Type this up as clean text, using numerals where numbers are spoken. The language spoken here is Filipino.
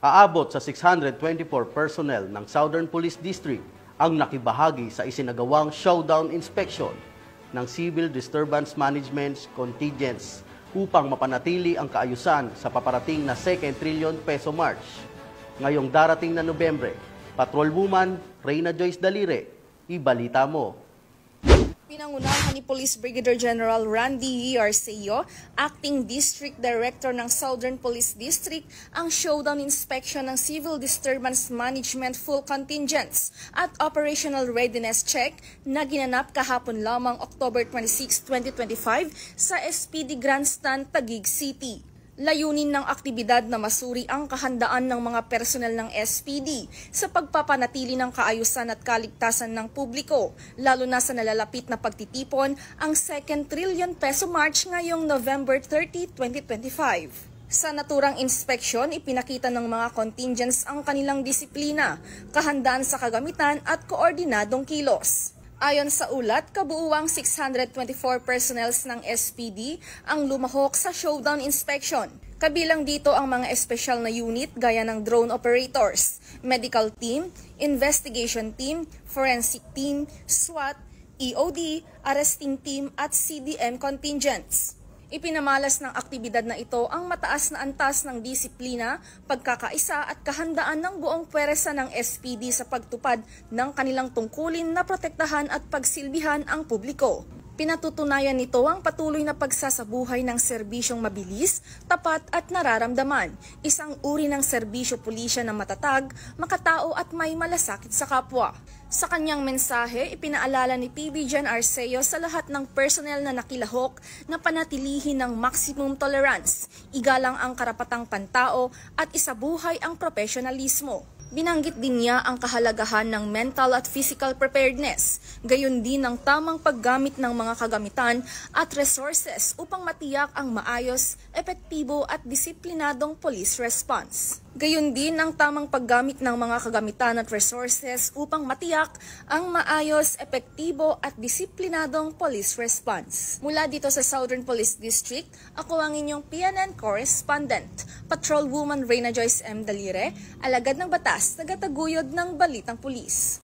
Aabot sa 624 personnel ng Southern Police District ang nakibahagi sa isinagawang showdown inspection ng Civil Disturbance Management Contingents upang mapanatili ang kaayusan sa paparating na 2 trillion peso march. Ngayong darating na Nobyembre, Patrolwoman Reyna Joyce Dalire, ibalita mo. Pinangunahan ni Police Brigadier General Randy Arceo, Acting District Director ng Southern Police District, ang showdown inspection ng Civil Disturbance Management Full Contingents at Operational Readiness Check na ginanap kahapon lamang October 26, 2025 sa SPD Grandstand, Taguig City. Layunin ng aktibidad na masuri ang kahandaan ng mga personel ng SPD sa pagpapanatili ng kaayusan at kaligtasan ng publiko, lalo na sa nalalapit na pagtitipon ang 2 trillion peso march ngayong November 30, 2025. Sa naturang inspeksyon, ipinakita ng mga contingents ang kanilang disiplina, kahandaan sa kagamitan at koordinadong kilos. Ayon sa ulat, kabuuang 624 personnels ng SPD ang lumahok sa showdown inspection. Kabilang dito ang mga espesyal na unit gaya ng drone operators, medical team, investigation team, forensic team, SWAT, EOD, arresting team at CDM contingents. Ipinamalas ng aktibidad na ito ang mataas na antas ng disiplina, pagkakaisa at kahandaan ng buong pwersa ng SPD sa pagtupad ng kanilang tungkulin na protektahan at pagsilbihan ang publiko. Pinatutunayan nito ang patuloy na pagsasabuhay ng serbisyong mabilis, tapat at nararamdaman, isang uri ng serbisyo pulisya na matatag, makatao at may malasakit sa kapwa. Sa kanyang mensahe, ipinaalala ni PB Gen. Arceo sa lahat ng personnel na nakilahok na panatilihin ng maximum tolerance, igalang ang karapatang pantao at isabuhay ang profesionalismo. Binanggit din niya ang kahalagahan ng mental at physical preparedness, gayon din ang tamang paggamit ng mga kagamitan at resources upang matiyak ang maayos, epektibo at disiplinadong police response. Gayon din ang tamang paggamit ng mga kagamitan at resources upang matiyak ang maayos, epektibo at disiplinadong police response. Mula dito sa Southern Police District, ako ang inyong PNN correspondent, Patrolwoman Reyna Joyce M. Dalire, alagad ng batas, tagataguyod ng Balitang Pulis.